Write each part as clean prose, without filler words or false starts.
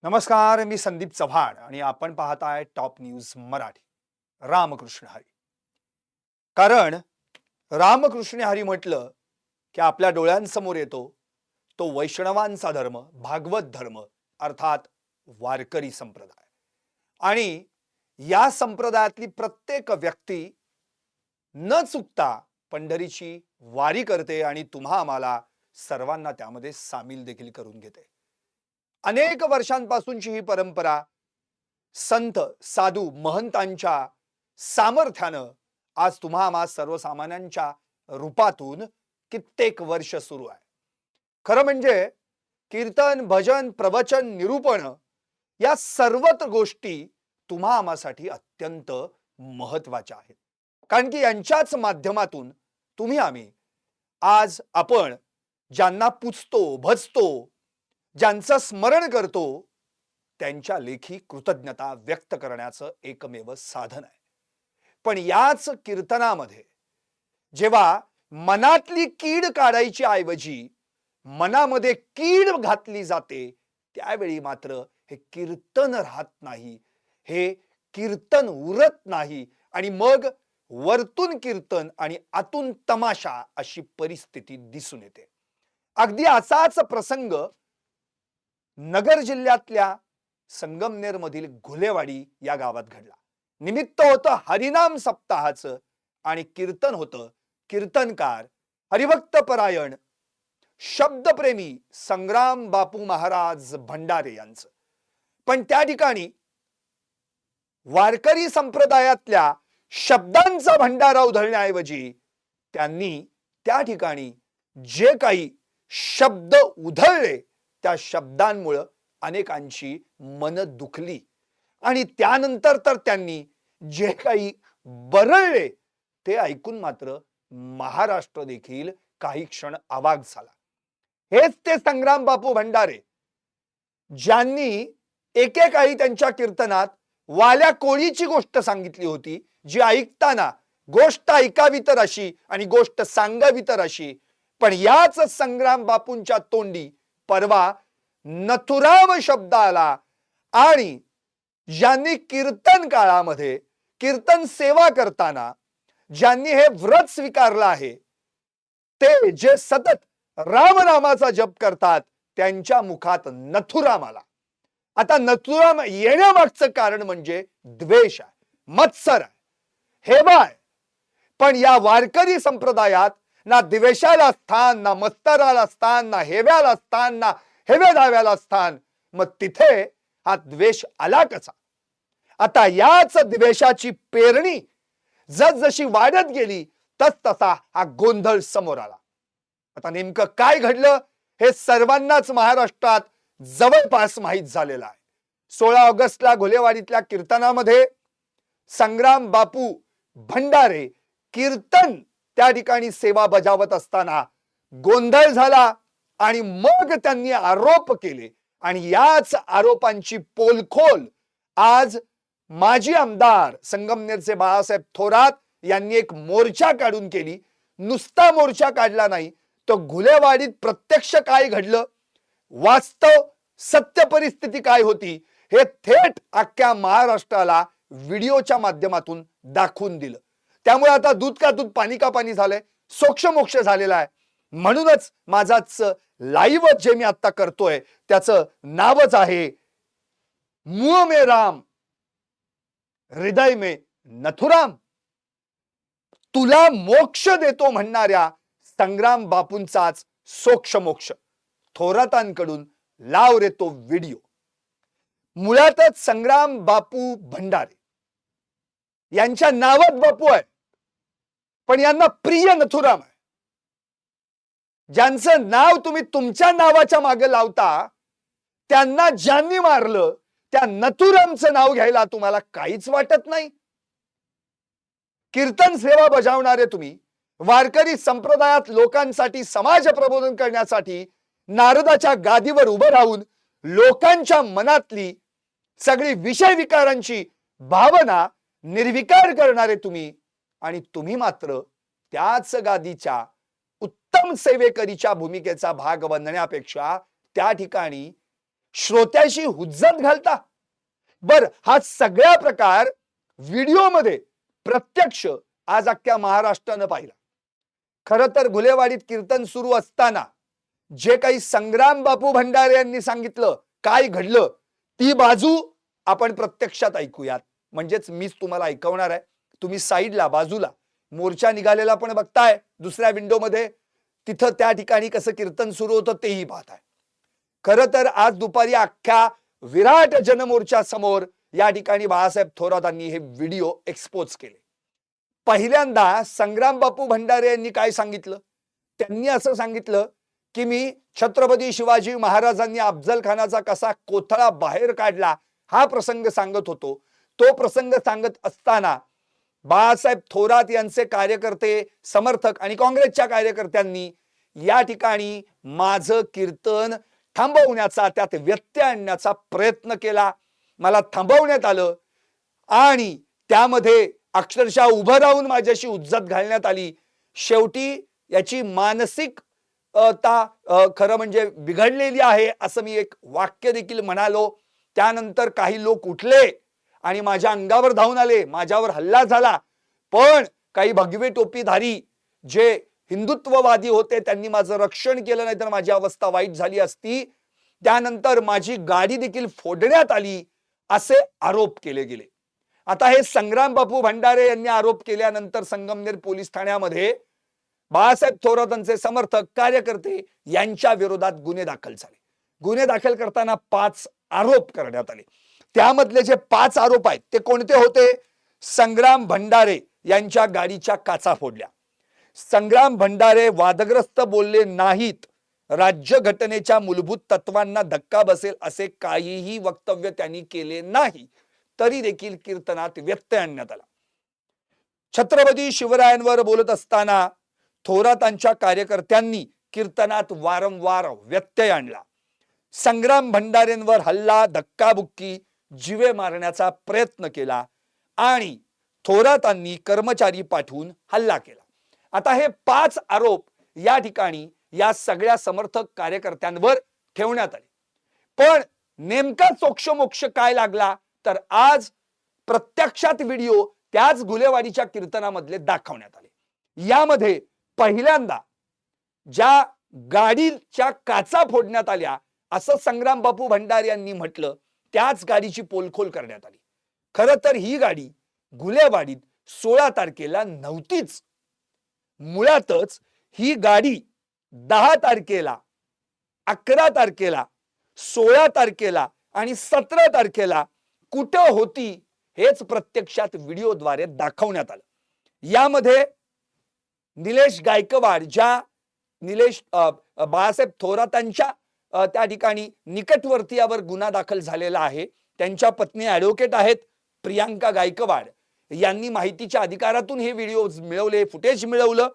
नमस्कार, मी संदीप चव्हाण आणि आपण पाहताय टॉप न्यूज मराठी. रामकृष्ण हरी. कारण रामकृष्ण हरी म्हटलं की आपल्या डोळ्यांसमोर येतो तो वैष्णवांचा धर्म, भागवत धर्म, अर्थात वारकरी संप्रदाय. आणि या संप्रदायातली प्रत्येक व्यक्ती न चुकता पंढरीची वारी करते आणि तुम्हा आम्हाला सर्वांना त्यामध्ये सामील देखील करून घेते. अनेक वर्षांपासूनची ही परंपरा संत, साधू, महंतांच्या सामर्थ्यानं आज तुम्हा आम्हा सर्वसामान्यांच्या रूपातून कित्येक वर्ष सुरू आहे. खरं म्हणजे कीर्तन, भजन, प्रवचन, निरूपण या सर्वच गोष्टी तुम्हा आम्हासाठी अत्यंत महत्वाच्या आहेत. कारण की यांच्याच माध्यमातून तुम्ही आम्ही आज आपण ज्यांना पूजतो, भजतो, ज्यांचं स्मरण करतो, त्यांच्या लेखी कृतज्ञता व्यक्त करण्याचं एकमेव साधन आहे. पण याच कीर्तनामध्ये जेव्हा मनातली कीड काढायची ऐवजी मनामध्ये कीड घातली जाते, त्यावेळी मात्र हे कीर्तन राहत नाही, हे कीर्तन उरत नाही आणि मग वरतून कीर्तन आणि आतून तमाशा अशी परिस्थिती दिसून येते. अगदी असाच प्रसंग नगर जिल्ह्यातल्या संगमनेर मधील घुलेवाडी या गावात घडला. निमित्त होतं हरिनाम सप्ताहाचं आणि कीर्तन होतं. कीर्तनकार, हरिभक्त परायण, शब्दप्रेमी संग्राम बापू महाराज भंडारे यांचं. पण त्या ठिकाणी वारकरी संप्रदायातल्या शब्दांचा भंडारा उधळण्याऐवजी त्यांनी त्या ठिकाणी जे काही शब्द उधळले त्या शब्दांमुळे अनेकांची मन दुखली आणि त्यानंतर तर त्यांनी जे काही बरळले ते ऐकून मात्र महाराष्ट्र देखील काही क्षण अवाक झाला. हेच ते संग्राम बापू भंडारे ज्यांनी एकेकाळी त्यांच्या कीर्तनात वाल्या कोळीची गोष्ट सांगितली होती, जी ऐकताना गोष्ट ऐकावी तर अशी आणि गोष्ट सांगावी तर अशी. पण याच संग्राम बापूंच्या तोंडी परवा नथुराम शब्द आला आणि ज्यांनी कीर्तन काळामध्ये कीर्तन सेवा करताना ज्यांनी हे व्रत स्वीकारलं आहे, ते जे सतत रामनामाचा जप करतात, त्यांच्या मुखात नथुराम आला. आता नथुराम येण्यामागचं कारण म्हणजे द्वेष आहे, मत्सर आहे, हेवा आहे. पण या वारकरी संप्रदायात ना द्वेषाला स्थान, ना मत्सराला स्थान, ना हेव्याला स्थान, ना हेवे दाव्याला स्थान. मग तिथे हा द्वेष आला कसा? आता याच द्वेषाची पेरणी जसजशी वाढत गेली तसा हा गोंधळ समोर आला. आता नेमकं काय घडलं हे सर्वांनाच महाराष्ट्रात जवळपास माहीत झालेलं आहे. 16 ऑगस्टला घुलेवाडीतल्या कीर्तनामध्ये संग्राम बापू भंडारे कीर्तन त्या ठिकाणी सेवा बजावत असताना गोंधळ झाला आणि मग त्यांनी आरोप केले आणि याच आरोपांची पोलखोल आज माजी आमदार संगमनेरचे बाळासाहेब थोरात यांनी एक मोर्चा काढून केली. नुसता मोर्चा काढला नाही, तो घुलेवाडीत प्रत्यक्ष काय घडलं, वास्तव सत्य परिस्थिती काय होती, हे थेट अख्ख्या महाराष्ट्राला व्हिडिओच्या माध्यमातून दाखवून दिलं. त्यामुळे आता दूध का दूध पाणी का पाणी झालंय, सोक्ष मोक्ष झालेला आहे. म्हणूनच माझाच लाईव्ह जे मी आता करतोय त्याचं नावच आहे मुंह में राम हृदय में नथुराम. तुला मोक्ष देतो म्हणणाऱ्या संग्राम बापूंचाच सोक्ष मोक्ष. थोरातांकडून लाव रे तो व्हिडिओ. मुळातच संग्राम बापू भंडारे यांच्या नावात बापू आहे, पण यांना प्रिय नथुराम आहे. ज्यांचं नाव तुम्ही तुमच्या नावाच्या मागे लावता, त्यांना ज्यांनी मारलं त्या नथुरामचं नाव घ्यायला तुम्हाला काहीच वाटत नाही. कीर्तन सेवा बजावणारे तुम्ही, वारकरी संप्रदायात लोकांसाठी समाज प्रबोधन करण्यासाठी नारदाच्या गादीवर उभं राहून लोकांच्या मनातली सगळी विषय विकारांची भावना निर्विकार करणारे तुम्ही, आणि तुम्ही मात्र त्याच गादीच्या उत्तम सेवेकरीच्या भूमिकेचा भाग बनण्यापेक्षा त्या ठिकाणी श्रोत्याशी हुज्जत घालता? बर, हा सगळा प्रकार व्हिडिओमध्ये प्रत्यक्ष आज अख्ख्या महाराष्ट्रानं पाहिला. खरं तर घुलेवाडीत कीर्तन सुरू असताना जे काही संग्राम बापू भंडारे यांनी सांगितलं, काय घडलं, ती बाजू आपण प्रत्यक्षात ऐकूयात. म्हणजेच मीच तुम्हाला ऐकवणार आहे. तुम्ही साईडला बाजूला मोर्चा निघालेला पण बघताय, दुसऱ्या विंडोमध्ये तिथं त्या ठिकाणी कसं कीर्तन सुरू होतं तेही पाहताय. खरं तर आज दुपारी अख्ख्या विराट जनमोर्चा समोर या ठिकाणी बाळासाहेब थोरातांनी हे व्हिडिओ एक्सपोज केले. पहिल्यांदा संग्राम बापू भंडारे यांनी काय सांगितलं? त्यांनी असं सांगितलं की मी छत्रपती शिवाजी महाराजांनी अफजल खानाचा कसा कोथळा बाहेर काढला हा प्रसंग सांगत होतो. तो प्रसंग सांगत असताना बाळासाहेब थोरात यांचे कार्यकर्ते, समर्थक आणि काँग्रेसच्या कार्यकर्त्यांनी या ठिकाणी माझं कीर्तन थांबवण्याचा, त्यात व्यत्यय आणण्याचा प्रयत्न केला. मला थांबवण्यात आलं आणि त्यामध्ये अक्षरशः उभं राहून माझ्याशी हुज्जत घालण्यात आली. शेवटी याची मानसिक खरं म्हणजे बिघडलेली आहे असं मी एक वाक्य देखील म्हणालो. त्यानंतर काही लोक उठले आणि माझ्या अंगावर धावून आले, माझ्यावर हल्ला झाला. पण काही भगवे टोपीधारी जे हिंदुत्ववादी होते त्यांनी माझं रक्षण केलं, नाही तर माझी अवस्था वाईट झाली असती. त्यानंतर माझी गाडी देखील फोडण्यात आली असे आरोप केले गेले. आता हे संग्राम बापू भंडारे यांनी आरोप केल्यानंतर संगमनेर पोलीस ठाण्यामध्ये बाळासाहेब थोरातांचे समर्थक, कार्यकर्ते यांच्या विरोधात गुन्हे दाखल झाले. गुन्हे दाखल करताना 5 आरोप करण्यात आले. त्यामधले जे 5 आरोप आहेत ते कोणते होते? संग्राम भंडारे यांच्या गाडीच्या काचा फोडल्या, संग्राम भंडारे वादग्रस्त बोलले नाहीत, राज्यघटनेच्या मूलभूत तत्वांना धक्का बसेल असे काहीही वक्तव्य त्यांनी केले नाही, तरी देखील कीर्तनात व्यत्यय आणण्यात आला. छत्रपती शिवरायांवर बोलत असताना थोरातांच्या कार्यकर्त्यांनी कीर्तनात वारंवार व्यत्यय आणला. संग्राम भंडारेंवर हल्ला, धक्काबुक्की, जीवे मारण्याचा प्रयत्न केला आणि थोरातांनी कर्मचारी पाठवून हल्ला केला. आता हे 5 आरोप या ठिकाणी या सगळ्या समर्थक कार्यकर्त्यांवर ठेवण्यात आले. पण नेमका सोक्षमोक्ष काय लागला तर आज प्रत्यक्षात व्हिडिओ त्याच गुलेवाडीच्या कीर्तनामधले दाखवण्यात आले. यामध्ये पहिल्यांदा ज्या गाडीच्या काचा फोडण्यात आल्या असं संग्राम बापू भंडारे यांनी म्हटलं, त्याच गाडीची पोलखोल करण्यात आली. खरं तर ही गाडी गुलेवाडीत 16 तारखेला नव्हतीच. मुळातच ही गाडी 10 तारखेला, 11 तारखेला, 16 तारखेला आणि 17 तारखेला कुठं होती हेच प्रत्यक्षात व्हिडिओद्वारे दाखवण्यात आलं. यामध्ये निलेश गायकवाड, ज्या निलेश बाळासाहेब थोरातांच्या त्या ठिकाणी निकटवर्तीयावर गुन्हा दाखल झालेला आहे, त्यांच्या पत्नी ॲडव्होकेट आहेत प्रियांका गायकवाड, यांनी माहितीच्या अधिकारातून हे व्हिडिओज मिळवले, फुटेज मिळवलं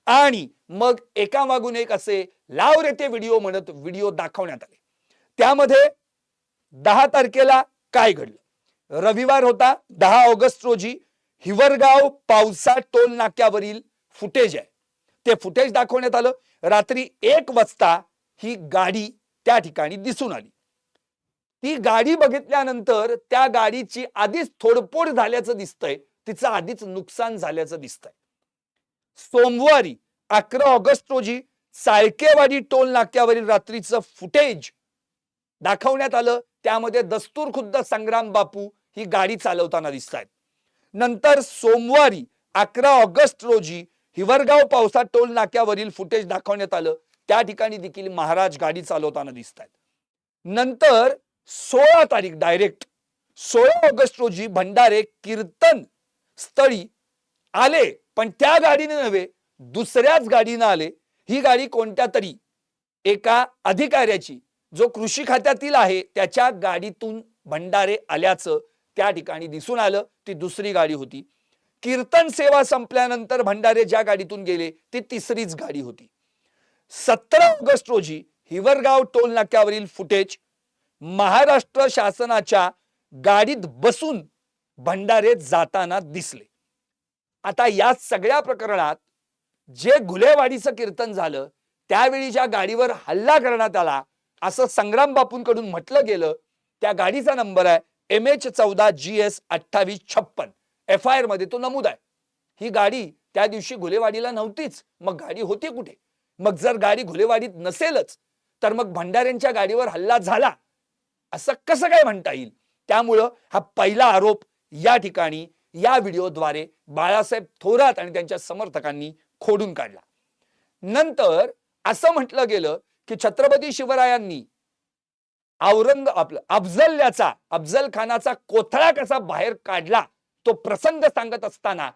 आणि मग एकामागून एक असे लाव रे ते व्हिडिओ म्हणत व्हिडिओ दाखवण्यात आले. त्यामध्ये 10 तारखेला काय घडलं? रविवार होता, 10 ऑगस्ट रोजी हिवरगाव पावसा टोल नाक्यावरील फुटेज आहे. ते फुटेज दाखवण्यात आलं. रात्री 1 वाजता ही गाडी त्या ठिकाणी दिसून आली. ती गाडी बघितल्यानंतर त्या गाडीची आधीच थोडपोड झाल्याचं दिसतंय, तिचं आधीच नुकसान झाल्याचं दिसतंय. सोमवारी 11 ऑगस्ट रोजी साळकेवाडी टोल नाक्यावरील रात्रीचं फुटेज दाखवण्यात आलं. त्यामध्ये दस्तूर खुद्द संग्राम बापू ही गाडी चालवताना दिसत आहेत. नंतर सोमवारी 11 ऑगस्ट रोजी हिवरगाव पावसा टोल नाक्यावरील फुटेज दाखवण्यात आलं. त्या ठिकाणी देखील महाराज गाडी चालवताना दिसत आहेत. नंतर 16 तारीख डायरेक्ट 16 ऑगस्ट रोजी भंडारे कीर्तन स्थळी आले, पण त्या गाडीने नव्हे, दुसऱ्याच गाडीने आले. ही गाडी कोणत्या तरी एका अधिकाऱ्याची, जो कृषी खात्यातील आहे, त्याच्या गाडीतून भंडारे आल्याचं त्या ठिकाणी दिसून आलं. ती दुसरी गाडी होती. कीर्तन सेवा संपल्यानंतर भंडारे ज्या गाडीतून गेले ती तिसरीच गाडी होती. 17 ऑगस्ट रोजी हिवरगाव टोल नाक्यावरील फुटेज, महाराष्ट्र शासनाच्या गाडीत बसून भंडारे जाताना दिसले. आता या सगळ्या प्रकरणात जे गुलेवाडीचं कीर्तन झालं त्यावेळी ज्या गाडीवर हल्ला करण्यात आला असं संग्राम बापूंकडून म्हटलं गेलं. त्या गाडीचा नंबर आहे MH14GS2856. FIR मध्ये तो नमूद आहे. ही गाडी त्या दिवशी घुलेवाडीला नव्हतीच. मग गाडी होती कुठे? मग जर गाडी घुलेवाडीत नसेलच तर मग भंडाऱ्यांच्या गाडीवर हल्ला झाला असं कसं काय म्हणता येईल? त्यामुळं हा पहिला आरोप या ठिकाणी या व्हिडिओद्वारे बाळासाहेब थोरात आणि त्यांच्या समर्थकांनी खोडून काढला. नंतर असं म्हटलं गेलं की छत्रपती शिवरायांनी अफजल खानाचा कोथळा कसा बाहेर काढला तो प्रसंग सांगत असताना,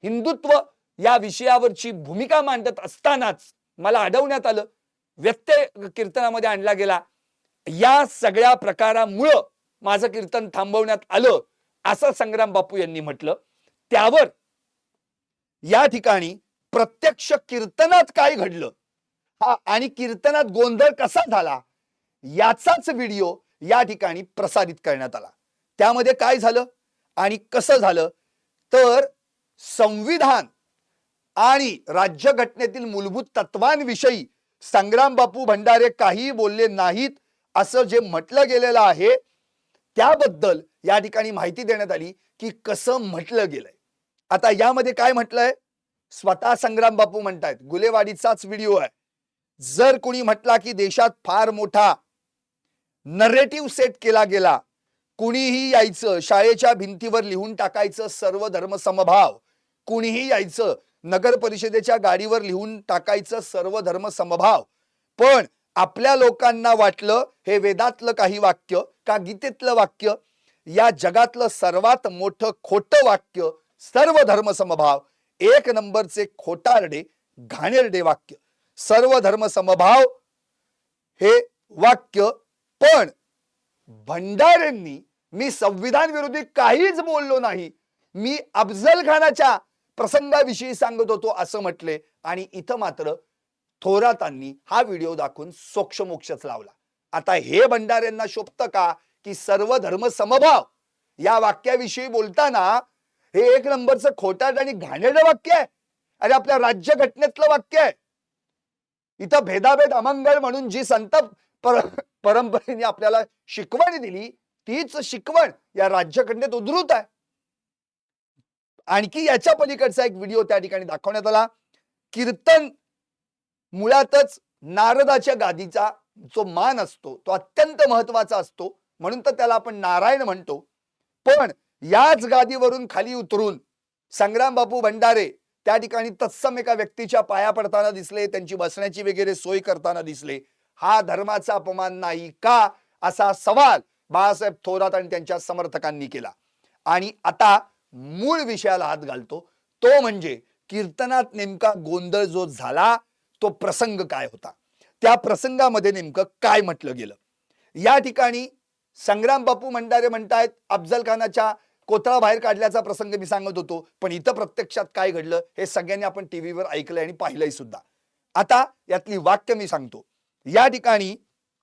हिंदुत्व या विषयावरची भूमिका मांडत असतानाच मला आढळण्यात आलं, व्यत्यय कीर्तनामध्ये आणला गेला. या सगळ्या प्रकारामुळं माझं कीर्तन थांबवण्यात आलं असं संग्राम बापू यांनी म्हटलं. त्यावर या ठिकाणी प्रत्यक्ष कीर्तनात काय घडलं हा आणि कीर्तनात गोंधळ कसा झाला याचाच व्हिडिओ या ठिकाणी प्रसारित करण्यात आला. त्यामध्ये काय झालं आणि कसं झालं तर संविधान आणि राज्यघटनेतील मूलभूत तत्वांविषयी संग्राम बापू भंडारे काही बोलले नाहीत असं जे म्हटलं गेलेलं आहे त्याबद्दल या ठिकाणी माहिती देण्यात आली की कसं म्हटलं गेलंय. आता यामध्ये काय म्हटलंय, स्वतः संग्राम बापू म्हणतायत, गुलेवाडीचाच व्हिडिओ आहे. जर कोणी म्हटला की देशात फार मोठा नरेटिव्ह सेट केला गेला, कुणीही यायचं शाळेच्या भिंतीवर लिहून टाकायचं सर्व धर्म समभाव, कुणीही यायचं नगर परिषदेच्या गाडीवर लिहून टाकायचं सर्व धर्म समभाव, पण आपल्या लोकांना वाटलं हे वेदातलं काही वाक्य का गीतेतलं वाक्य, या जगातलं सर्वात मोठं खोटं वाक्य सर्व धर्म समभाव, एक नंबरचे खोटारडे घाणेरडे वाक्य सर्व धर्म समभाव हे वाक्य. पण भंडारेंनी मी संविधान विरोधी काहीच बोललो नाही, मी अफजल खानाच्या प्रसंगाविषयी सांगत होतो असं म्हटले. आणि इथं मात्र थोरातांनी हा व्हिडिओ दाखवून सोक्षमोक्षच लावला. आता हे भंडारेंना शोभतं का की सर्व धर्म समभाव या वाक्याविषयी बोलताना हे एक नंबरचं खोटारडं आणि घाणेरडं वाक्य आहे? अरे आपल्या राज्यघटनेतलं वाक्य आहे. इथं भेदाभेद अमंगळ म्हणून जी संत परंपरेने आपल्याला शिकवण दिली तीच शिकवण या राज्यघटनेत उद्धृत आहे. आणखी याच्या पलीकडचा एक व्हिडिओ त्या ठिकाणी दाखवण्यात आला. कीर्तन मुळातच नारदाच्या गादीचा जो मान असतो तो अत्यंत महत्वाचा असतो, म्हणून तर त्याला आपण नारायण म्हणतो. पण याच गादीवरून खाली उतरून संग्राम बापू भंडारे त्या ठिकाणी तत्सम एका व्यक्तीच्या पाया पडताना दिसले, त्यांची बसण्याची वगैरे सोय करताना दिसले. हा धर्माचा अपमान नाही का असा सवाल बाळासाहेब थोरात आणि त्यांच्या समर्थकांनी केला. आणि आता मूळ विषयाला हात घालतो, तो म्हणजे कीर्तनात नेमका गोंधळ जो झाला तो प्रसंग काय होता, त्या प्रसंगामध्ये नेमकं काय म्हटलं गेलं. या ठिकाणी संग्राम बापू भंडारे म्हणतायत अफजल खानाच्या कोथळा बाहेर काढल्याचा प्रसंग मी सांगत होतो, पण इथं प्रत्यक्षात काय घडलं हे सगळ्यांनी आपण टीव्हीवर ऐकलंय आणि पाहिलंय सुद्धा. आता यातली वाक्य मी सांगतो. या ठिकाणी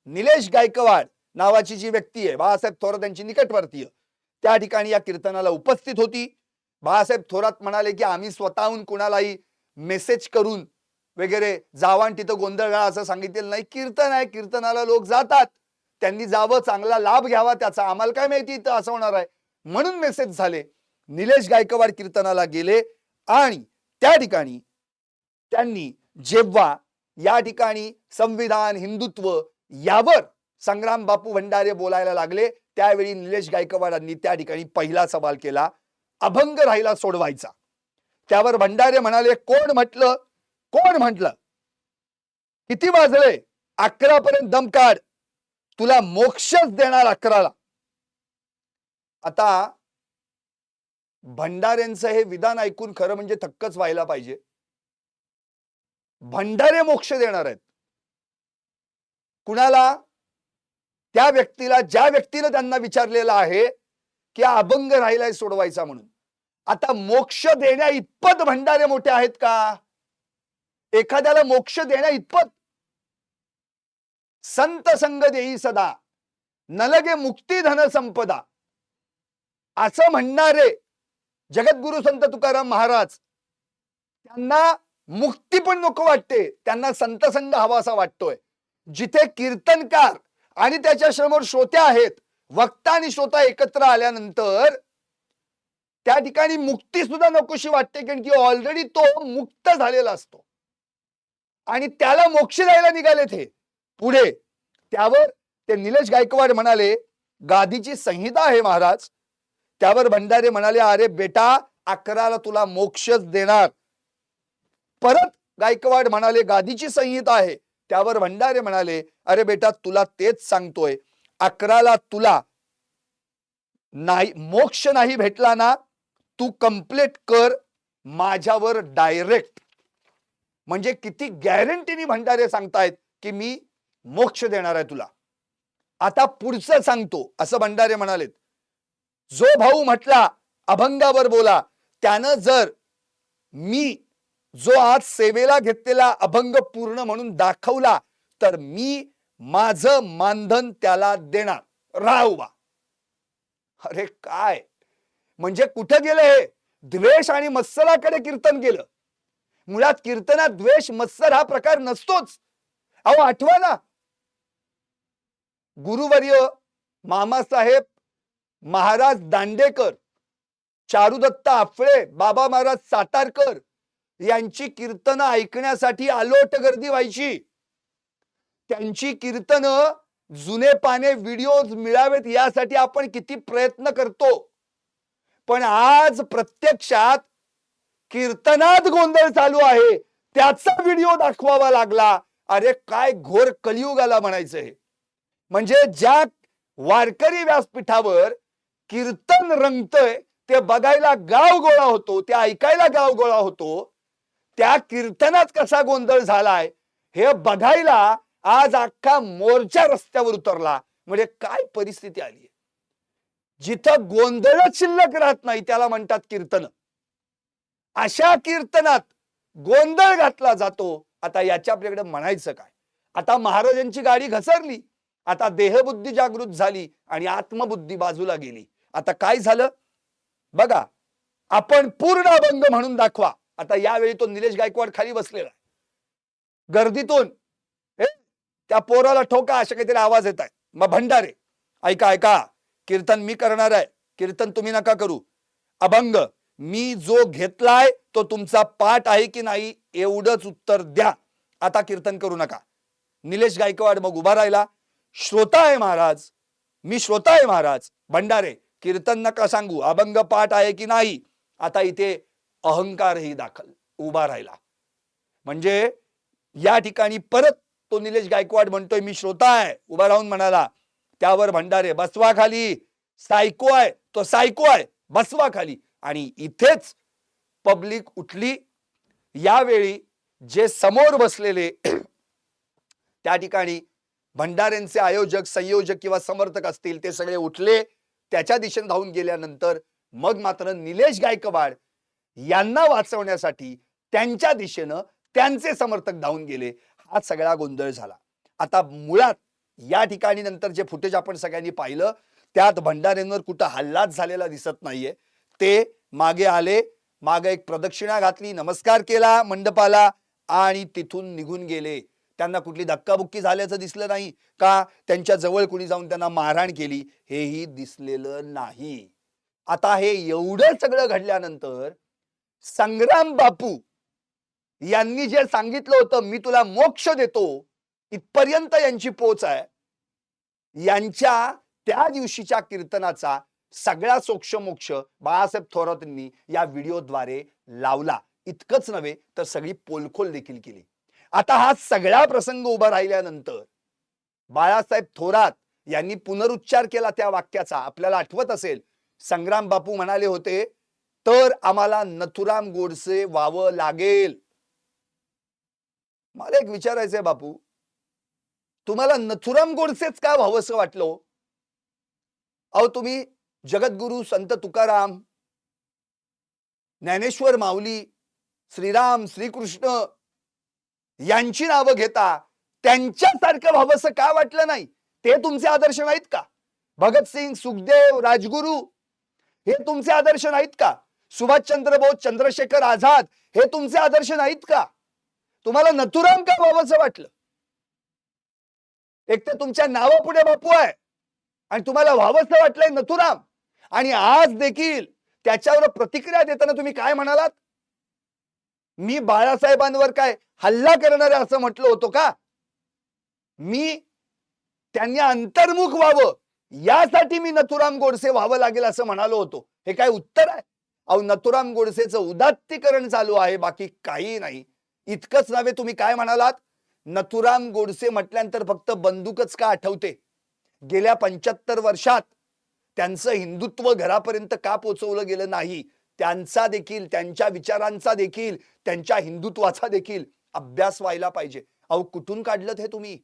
निलेश गायकवाड नावाची जी व्यक्ती आहे, बाळासाहेब थोरात यांची निकटवर्तीय, त्या ठिकाणी या कीर्तनाला उपस्थित होती. बाळासाहेब थोरात म्हणाले की आम्ही स्वतःहून कुणालाही मेसेज करून वगैरे जावा आणि तिथं गोंधळ घाला असं सांगितलेलं नाही. कीर्तन आहे, कीर्तनाला लोक जातात, त्यांनी जावं, चांगला लाभ घ्यावा त्याचा, आम्हाला काय माहिती इथं असं होणार आहे म्हणून मेसेज झाले. निलेश गायकवाड कीर्तनाला गेले आणि त्या ठिकाणी त्यांनी जेव्हा या ठिकाणी संविधान हिंदुत्व यावर संग्राम बापू भंडारे बोलायला लागले त्यावेळी निलेश गायकवाडांनी त्या ठिकाणी पहिला सवाल केला, अभंग राहिला सोडवायचा. त्यावर भंडारे म्हणाले, कोण म्हटलं, कोण म्हटलं, किती वाजले, 11 पर्यंत दम काढ, तुला मोक्षच देणार 11ला. आता भंडारेंचं हे विधान ऐकून खरं म्हणजे थक्कच व्हायला पाहिजे. भंडारे मोक्ष देणार आहेत कुणाला? त्या व्यक्तीला, ज्या व्यक्तीने त्यांना विचारलेलं आहे की अभंग राहिलाय सोडवायचा म्हणून. आता मोक्ष देण्या इतपत भंडारे मोठे आहेत का? एखाद्याला मोक्ष देण्या इतपत? संत संग देई सदा नलगे मुक्ती धन संपदा असं म्हणणारे जगद्गुरु संत तुकाराम महाराज, त्यांना मुक्ती पण नको वाटते, त्यांना संत संग हवासा वाटतोय. जिथे कीर्तनकार आणि त्याच्या समोर श्रोते आहेत, वक्ता आणि श्रोता एकत्र आल्यानंतर त्या ठिकाणी मुक्ती सुद्धा नकोशी वाटते, कारण की ऑलरेडी तो मुक्त झालेला असतो आणि त्याला मोक्ष द्यायला निघालेत हे. पुढे त्यावर ते निलेश गायकवाड म्हणाले, गादीची संहिता आहे महाराज. त्यावर भंडारे म्हणाले, अरे बेटा 11ला तुला मोक्षच देणार. परत गायकवाड म्हणाले, गादीची संहिता आहे. त्यावर भंडारे म्हणाले, अरे बेटा तुला तेच सांगतोय, 11ला तुला नाही मोक्ष नाही भेटला ना, तू कंप्लीट कर माझ्यावर डायरेक्ट. म्हणजे किती गॅरंटीनी भंडारे सांगतायत की मी मोक्ष देणार आहे तुला. आता पुढचं सांगतो असं भंडारे म्हणालेत. जो भाऊ म्हटला अभंगावर बोला, त्यानं जर मी जो आज सेवेला घेतलेला अभंग पूर्ण म्हणून दाखवला तर मी माझं मानधन त्याला देणार. राहुबा. अरे काय म्हणजे कुठं गेलं हे? द्वेष आणि मत्सराकडे कीर्तन गेलं. मुळात कीर्तनात द्वेष मत्सर हा प्रकार नसतोच. अहो आठवा ना, गुरुवर्य मामासाहेब महाराज दांडेकर, चारुदत्त आपळे, बाबा महाराज सातारकर यांची कीर्तनं ऐकण्यासाठी अलोट गर्दी व्हायची. त्यांची कीर्तनं जुने पाने व्हिडिओज मिळावेत यासाठी आपण किती प्रयत्न करतो, पण आज प्रत्यक्षात कीर्तनात गोंधळ चालू आहे त्याचा व्हिडिओ दाखवावा लागला. अरे काय घोर कलियुगाला म्हणायचं हे. म्हणजे ज्या वारकरी व्यासपीठावर कीर्तन रंगतय ते बघायला गाव गोळा होतो, ते ऐकायला गाव गोळा होतो, त्या कीर्तनात कसा गोंधळ झालाय हे बघायला आज अख्खा मोर्चा रस्त्यावर उतरला. म्हणजे काय परिस्थिती आली. जिथं गोंधळच शिल्लक राहत नाही त्याला म्हणतात कीर्तन. अशा कीर्तनात गोंधळ घातला जातो. आता याच्या आपल्याकडे म्हणायचं काय? आता महाराजांची गाडी घसरली, आता देहबुद्धी जागृत झाली आणि आत्मबुद्धी बाजूला गेली. आता काय झालं बघा, आपण पूर्ण अभंग म्हणून दाखवा. आता यावेळी तो निलेश गायकवाड खाली बसलेला आहे. गर्दीतून त्या पोराला ठोका असे काहीतरी आवाज येत आहे. मग भंडारे, ऐका ऐका, कीर्तन मी करणार आहे, कीर्तन तुम्ही नका करू. अभंग मी जो घेतलाय तो तुमचा पाठ आहे की नाही एवढंच उत्तर द्या. आता कीर्तन करू नका. निलेश गायकवाड मग उभा राहिला. श्रोता आहे महाराज, मी श्रोता आहे महाराज. भंडारे कीर्तन नका सांगू, अभंग पाठ आहे की नाही. आता इथे अहंकारही दाखल उभा राहिला. म्हणजे या ठिकाणी परत तो निलेश गायकवाड म्हणतोय मी श्रोता आहे, उभा राहून म्हणाला. त्यावर भंडारे बसवा खाली, सायको आहे तो, सायको आहे, बसवा खाली. आणि इथेच पब्लिक उठली. यावेळी जे समोर बसलेले त्या ठिकाणी भंडाऱ्यांचे आयोजक, संयोजक किंवा समर्थक असतील ते सगळे उठले. त्याच्या दिशेने धावून गेल्यानंतर मग मात्र निलेश गायकवाड यांना वाचवण्यासाठी त्यांच्या दिशेनं त्यांचे समर्थक धावून गेले. हा सगळा गोंधळ झाला. आता मुळात या ठिकाणी नंतर जे फुटेज आपण सगळ्यांनी पाहिलं त्यात भंडाऱ्यांवर कुठं हल्लाच झालेला दिसत नाहीये. ते मागे आले, मागे एक प्रदक्षिणा घातली, नमस्कार केला मंडपाला आणि तिथून निघून गेले. त्यांना कुठली धक्काबुक्की झाल्याचं दिसलं नाही का त्यांच्या जवळ कुणी जाऊन त्यांना मारहाण केली हेही दिसलेलं नाही. आता हे एवढं सगळं घडल्यानंतर संग्राम बापू यांनी जे सांगितलं होतं मी तुला मोक्ष देतो, इथपर्यंत यांची पोच आहे. यांच्या त्या दिवशीच्या कीर्तनाचा सगळा सोक्षमोक्ष बाळासाहेब थोरातांनी या व्हिडिओद्वारे लावला. इतकंच नव्हे तर सगळी पोलखोल देखील केली. आता हा सगळा प्रसंग उभा राहिल्यानंतर बाळासाहेब थोरात यांनी पुनरुच्चार केला त्या वाक्याचा. आपल्याला आठवत असेल, संग्राम बापू म्हणाले होते तर आम्हाला नथुराम गोडसे व्हावं लागेल. मला एक विचारायचंय बापू, तुम्हाला नथुराम गोडसेच का व्हावंसं वाटलं? अहो तुम्ही जगद्गुरु संत तुकाराम, ज्ञानेश्वर माऊली, श्रीराम, श्रीकृष्ण यांची नावं घेता त्यांच्यासारखं व्हावंसं का वाटलं नाही? ते तुमचे आदर्श नाहीत का? भगतसिंग, सुखदेव, राजगुरु हे तुमचे आदर्श नाहीत का? सुभाषचंद्र बोस, चंद्रशेखर आझाद हे तुमचे आदर्श नाहीत का? तुम्हाला नथुराम का व्हावंसं वाटलं? एक तर तुमच्या नावापुढे बापू आहे आणि तुम्हाला व्हावंसं वाटलंय नथुराम, आणि आज देखील त्याच्यावर प्रतिक्रिया देताना तुम्ही काय म्हणालात? मी बाळासाहेबांवर काय हल्ला करणार आहे असं म्हटलं होतं का? मी त्यांनी अंतर्मुख व्हावं यासाठी मी नथुराम गोडसे व्हावं लागेल असं म्हणालो होतो. हे काय उत्तर आहे? अहो, नथुराम गोडसेचं उदात्तीकरण चालू आहे, बाकी काही नाही. इतकंच नव्हे, तुम्ही काय म्हणालात? नथुराम गोडसे म्हटल्यानंतर फक्त बंदूकच का आठवते? गेल्या 75 वर्षात त्यांचं हिंदुत्व घरापर्यंत का पोहोचवलं गेलं नाही? त्यांचा देखील, त्यांच्या विचारांचा देखील, त्यांच्या हिंदुत्वाचा देखील अभ्यास व्हायला पाहिजे. अहो, कुठून काढलत हे तुम्ही?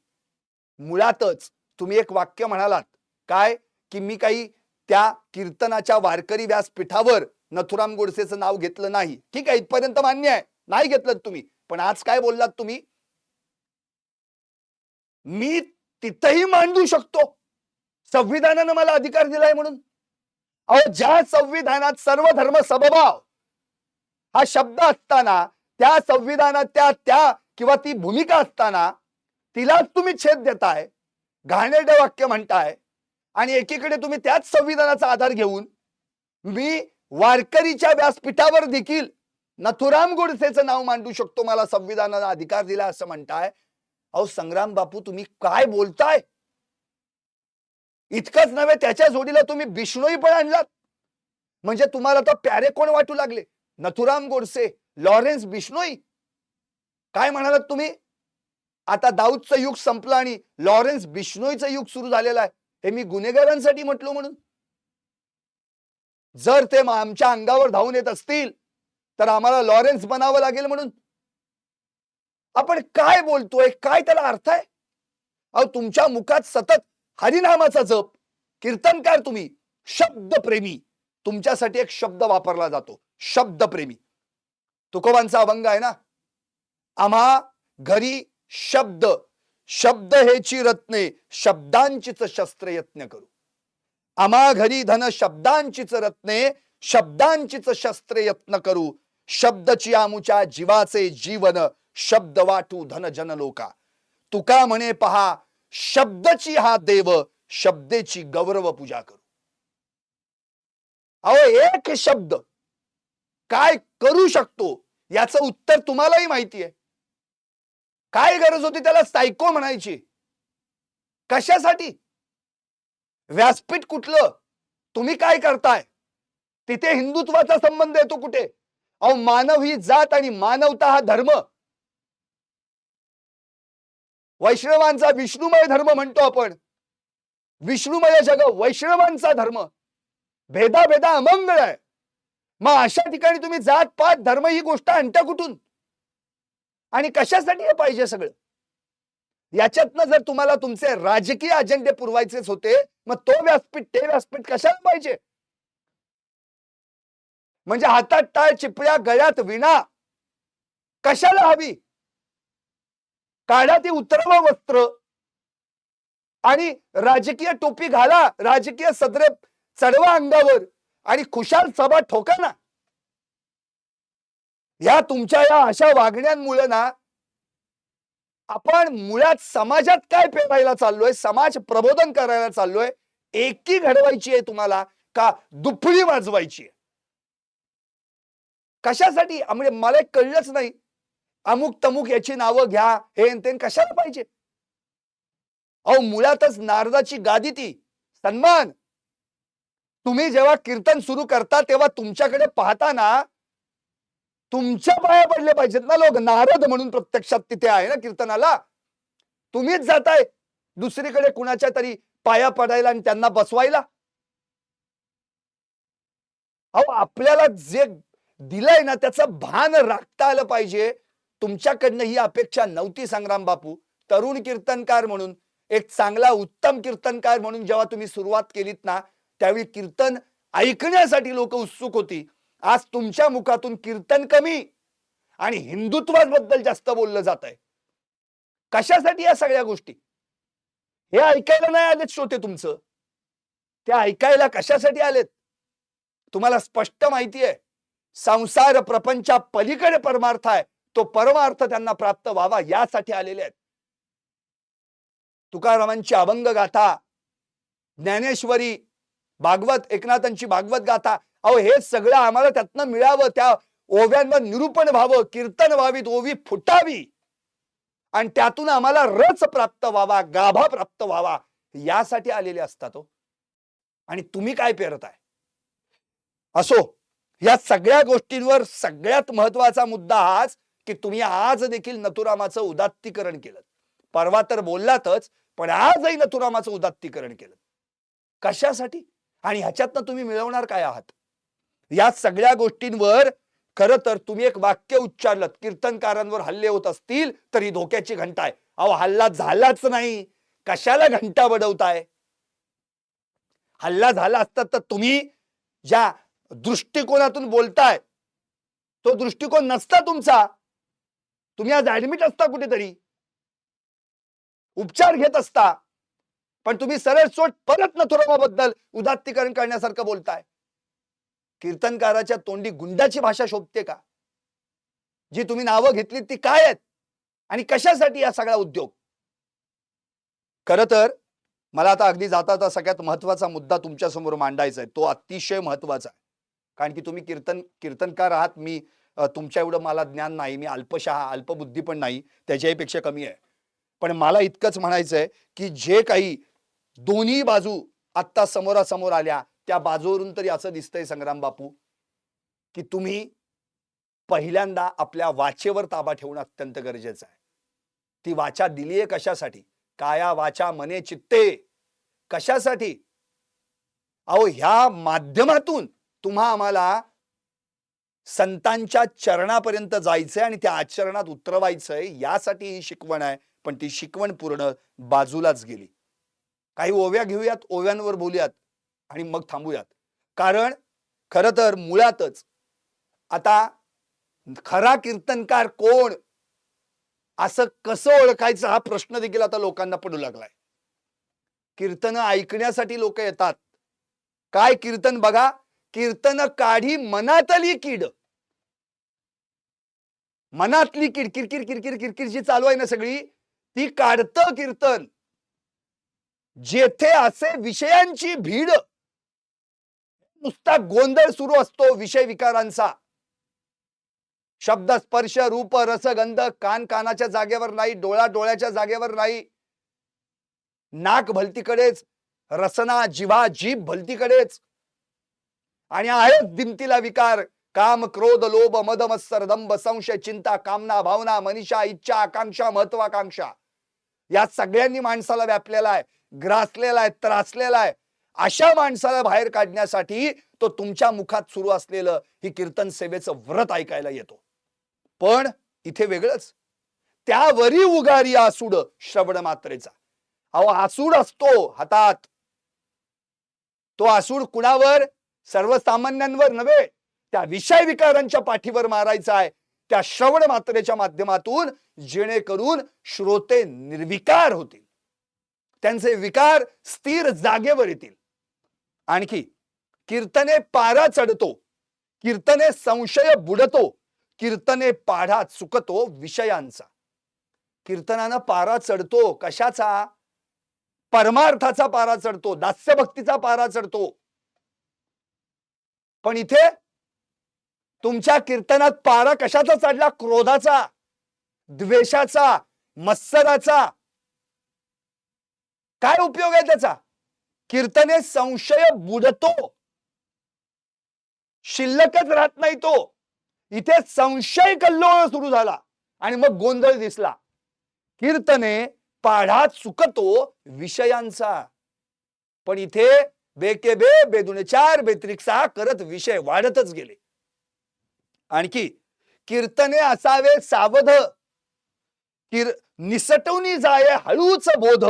मुळातच तुम्ही एक वाक्य म्हणालात, काय? की मी काही त्या कीर्तनाच्या वारकरी व्यासपीठावर नथुराम गोडसेचं नाव घेतलं नाही. ठीक आहे, इथपर्यंत मान्य आहे, नाही घेतलं तुम्ही. पण आज काय बोललात तुम्ही? मी तिथेही मांडू शकतो, संविधानानं मला अधिकार दिलाय म्हणून. अहो, ज्या संविधानात सर्व धर्म समभाव हा शब्द असताना, त्या संविधानात त्या त्या किंवा ती भूमिका असताना तिलाच तुम्ही छेद देताय, घाणेरडं वाक्य म्हणताय, आणि एकीकडे तुम्ही त्याच संविधानाचा आधार घेऊन मी वारकरीच्या व्यासपीठावर देखील नथुराम गोडसेचं नाव मांडू शकतो, मला संविधानाने अधिकार दिला असं म्हणताय. अहो संग्राम बापू, तुम्ही काय बोलताय? इतकंच नव्हे, त्याच्या जोडीला तुम्ही बिश्नोई पण आणलात. म्हणजे तुम्हाला तर प्यारे कोण वाटू लागले? नथुराम गोडसे, लॉरेन्स बिश्नोई. काय म्हणालात तुम्ही? आता दाऊदचं युग संपलं आणि लॉरेन्स बिश्नोईचं युग सुरू झालेलं आहे. हे मी गुन्हेगारांसाठी म्हटलो म्हणून? जर ते आमच्या अंगावर धावून येत असतील तर आम्हाला लॉरेन्स बनावं लागेल म्हणून? आपण काय बोलतोय? काय त्याला अर्थ आहे? अहो, तुमच्या मुखात सतत हरिनामाचा जप, कीर्तनकार तुम्ही, शब्दप्रेमी. तुमच्यासाठी एक शब्द वापरला जातो, शब्दप्रेमी. तुकोबांचा अभंग आहे ना, आम्हा घरी शब्द, शब्द हेची रत्ने, शब्दांचीच शस्त्र यत्न करू. आम्हा घरी धन शब्दांचीच रत्ने, शब्दांचीच शस्त्र यत्न करू. शब्दची आमुच्या जीवाचे जीवन, शब्द वाटू धन जन लोका. तुका म्हणे पहा, शब्दची हा देव, शब्देची गौरव पूजा करू. अहो, एक शब्द काय करू शकतो याचं उत्तर तुम्हालाही माहिती आहे. काय गरज होती त्याला सायको म्हणायची? कशासाठी? व्यासपीठ कुठलं? तुम्ही काय करताय? तिथे हिंदुत्वाचा संबंध येतो कुठे? अहो, मानव ही जात आणि मानवता हा धर्म. वैष्णवांचा विष्णुमय धर्म म्हणतो आपण. विष्णुमय जग, वैष्णवांचा धर्म. भेदा अमंगळ आहे. मग अशा ठिकाणी तुम्ही जात पात धर्म ही गोष्ट आणता कुठून? आणि कशासाठी हे पाहिजे सगळं? याच्यातनं जर तुम्हाला तुमचे राजकीय अजेंडे पुरवायचेच होते, मग तो व्यासपीठ ते व्यासपीठ कशाला पाहिजे? म्हणजे हातात टाळ, चिपळ्या, गळ्यात विणा कशाला हवी? काढा ती उतरवा वस्त्र आणि राजकीय टोपी घाला, राजकीय सदरे चढवा अंगावर आणि खुशाल सभा ठोका ना. या तुमच्या या अशा वागण्यांमुळे ना, आपण मुळात समाजात काय पेरायला चाललोय, समाज प्रबोधन करायला चाललोय, एकी घडवायची आहे तुम्हाला का दुफळी वाजवायची आहे? कशासाठी? म्हणजे मला कळलंच नाही. अमुक तमुक याची नावं घ्या, हे ते कशाला पाहिजे? अहो, मुळातच नारदाची गादी ती सन्मान. तुम्ही जेव्हा कीर्तन सुरू करता तेव्हा तुमच्याकडे पाहताना तुमच्या पाया पडले पाहिजेत ना लोक. नारद म्हणून प्रत्यक्षात तिथे आहे ना कीर्तनाला. तुम्हीच जाताय दुसरीकडे कुणाच्या तरी पाया पडायला आणि त्यांना बसवायला. अहो, आपल्याला जे दिलंय ना त्याचं भान राखता आलं पाहिजे. तुमच्याकडनं ही अपेक्षा नव्हती संग्राम बापू. तरुण कीर्तनकार म्हणून, एक चांगला उत्तम कीर्तनकार म्हणून जेव्हा तुम्ही सुरुवात केलीत ना, त्यावेळी कीर्तन ऐकण्यासाठी लोक उत्सुक होती. आज तुमच्या मुखातून कीर्तन कमी आणि हिंदुत्वाबद्दल जास्त बोललं जात आहे. कशासाठी या सगळ्या गोष्टी? हे ऐकायला नाही आलेत श्रोते तुमचं. ते ऐकायला कशासाठी आलेत? तुम्हाला स्पष्ट माहिती आहे, संसार प्रपंचा पलीकडे परमार्थ आहे. तो परमार्थ त्यांना प्राप्त व्हावा यासाठी आलेले आहेत. तुकारामांची अभंग गाथा, ज्ञानेश्वरी, भागवत, एकनाथांची भागवत गाथा, अहो हे सगळं आम्हाला त्यातनं मिळावं, त्या ओव्यांवर निरूपण व्हावं, कीर्तन व्हावीत, ओवी फुटावी आणि त्यातून आम्हाला रस प्राप्त व्हावा, गाभा प्राप्त व्हावा, यासाठी आलेले असतात हो. आणि तुम्ही काय पेरताय? असो, या सगळ्या गोष्टींवर सगळ्यात महत्वाचा मुद्दा हाच की तुम्ही आज देखील नथुरामाचं उदात्तीकरण केलं. परवा तर बोललातच, पण आजही नथुरामाचं उदात्तीकरण केलं. कशासाठी आणि ह्याच्यातनं तुम्ही मिळवणार काय आहात? या सगळ्या गोष्टींवर खरं तर तुम्ही एक वाक्य उच्चारलं, कीर्तनकारांवर हल्ले होत असतील तर ही धोक्याची घंटा आहे. अहो हल्ला झालाच नाही, कशाला घंटा बडवताय? हल्ला झाला असता तर तुम्ही ज्या दृष्टिकोनातून बोलताय तो दृष्टिकोन नसता तुमचा, तुम्ही आज ऍडमिट असता कुठेतरी, उपचार घेत असता, पण तुम्ही सरळ सोट परत नथुरामाबद्दल उदात्तीकरण करण्यासारखं बोलताय. कीर्तनकाराच्या तोंडी गुंडाची भाषा शोभते का? जी तुम्ही नावं घेतली ती काय आहेत आणि कशासाठी हा सगळा उद्योग? खरं तर मला आता अगदी जाता सगळ्यात महत्वाचा मुद्दा तुमच्या समोर मांडायचा आहे. तो अतिशय महत्वाचा आहे, कारण की तुम्ही कीर्तनकार आहात. मी तुमच्या एवढं मला ज्ञान नाही, मी अल्पबुद्धी पण नाही, त्याच्याही पेक्षा कमी आहे. पण मला इतकंच म्हणायचं आहे की जे काही दोन्ही बाजू आत्ता समोरासमोर आल्या, त्या बाजूवरून तरी असं दिसतंय संग्राम बापू की तुम्ही पहिल्यांदा आपल्या वाचेवर ताबा ठेवणं अत्यंत गरजेचं आहे. ती वाचा दिलीये कशासाठी? काया वाचा मने चित्ते, कशासाठी? अहो ह्या माध्यमातून तुम्हा आम्हाला संतांच्या चरणापर्यंत जायचंय आणि त्या आचरणात उतरवायचंय, यासाठी ही शिकवण आहे. पण ती शिकवण पूर्ण बाजूलाच गेली. काही ओव्या घेऊयात, ओव्यांवर बोलूयात आणि मग थांबूयात. कारण खरं तर मुळातच आता खरा कीर्तनकार कोण असं कसं ओळखायचं हा प्रश्न देखील आता लोकांना पडू लागलाय. कीर्तन ऐकण्यासाठी लोक येतात. काय कीर्तन बघा, कीर्तन काढी मनातली कीड. मनातली कीड, किरकिर किरकिर किरकिर जी चालू आहे ना सगळी, ती काढतं कीर्तन. जेथे असे विषयांची भीड, नुसता गोंधळ सुरू असतो विषय विकारांचा. शब्द स्पर्श रूप रस गंध, कान कानाच्या जागेवर नाही, डोळा डोळ्याच्या जागेवर नाही, नाक भलतीकडेच, रसना जिव्हा जीभ भलतीकडेच, आणि आहेत दिमतीला विकार, काम क्रोध लोभ मद मत्सर दंभ संशय चिंता कामना भावना मनीषा इच्छा आकांक्षा महत्वाकांक्षा, या सगळ्यांनी माणसाला व्यापलेला आहे, ग्रासलेला आहे, त्रासलेला आहे. अशा माणसाला बाहेर काढण्यासाठी तो तुमच्या मुखात सुरू असलेलं ही कीर्तन सेवेचं व्रत ऐकायला येतो. पण इथे वेगळंच, त्यावरी उगारी आसूड श्रवण मात्रेचा. अहो आसूड असतो हातात, तो आसूड कुणावर? सर्वसामान्यांवर नव्हे, त्या विषय विकारांच्या पाठीवर मारायचा आहे, त्या श्रवण मात्रेच्या माध्यमातून, जेणेकरून श्रोते निर्विकार होतील, त्यांचे विकार स्थिर जागेवर येतील. आणखी कीर्तने पारा चढतो, कीर्तने संशय बुडतो, कीर्तने पाढा चुकतो विषयांचा. कीर्तनानं पारा चढतो कशाचा? परमार्थाचा पारा चढतो, दास्यभक्तीचा पारा चढतो. पण इथे तुमच्या कीर्तनात पारा कशाचा चढला? क्रोधाचा, द्वेषाचा, मत्सराचा. काय उपयोग आहे त्याचा? कीर्तने संशय बुडतो, शिल्लकच राहत नाही तो. इथे संशय कल्लोळ सुरू झाला आणि मग गोंधळ दिसला. कीर्तने पाढा चुकतो विषयांचा. पण इथे बेके बे बेदुने चार बेत्रिक सहा करत विषय वाढतच गेले. आणखी कीर्तने असावे सावध, निसटवनी जाये हळूच बोध,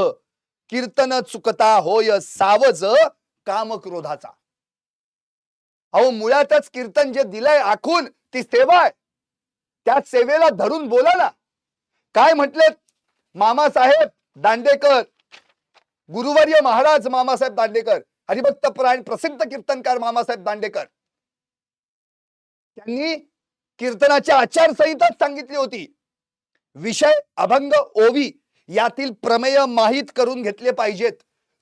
कीर्तन चुकता होय सावज काम क्रोधाचा. अहो मुळातच कीर्तन जे दिलंय आखून ती सेवा आहे, त्या सेवेला धरून बोला ना. काय म्हटलेत मामासाहेब दांडेकर, गुरुवर्य महाराज मामासाहेब दांडेकर, हरिभक्त परायण प्रसिद्ध कीर्तनकार मामासाहेब दांडेकर, त्यांनी कीर्तनाची आचारसंहिताच सांगितली होती. विषय अभंग ओवी यातील प्रमेय माहीत करून घेतले पाहिजेत,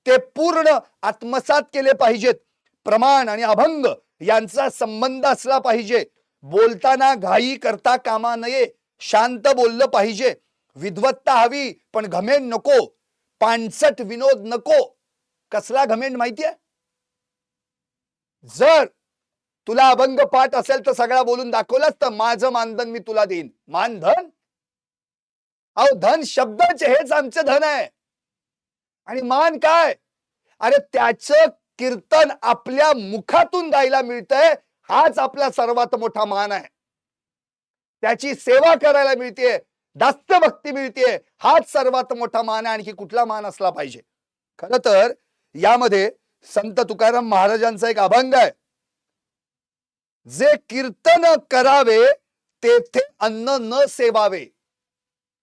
ते पूर्ण आत्मसात केले पाहिजेत. प्रमाण आणि अभंग यांचा संबंध असला पाहिजे. बोलताना घाई करता कामा नये, शांत बोललं पाहिजे. विद्वत्ता हवी पण घमेंड नको, पाणसट विनोद नको. कसला घमेंड माहितीये? जर तुला अभंग पाठ असेल तर सगळा बोलून दाखवलास तर माझं मानधन मी तुला देईन. मानधन? अहो धन शब्दाचे, हेच आमचं धन आहे. आणि मान काय? अरे त्याचं कीर्तन आपल्या मुखातून गायला मिळतंय, हाच आपला सर्वात मोठा मान आहे. त्याची सेवा करायला मिळते, दास्य भक्ती मिळते, हाच सर्वात मोठा मान आहे. आणखी कुठला मान असला पाहिजे? खरं तर यामध्ये संत तुकाराम महाराजांचा एक अभंग आहे, जे कीर्तन करावे तेथे अन्न न सेवावे.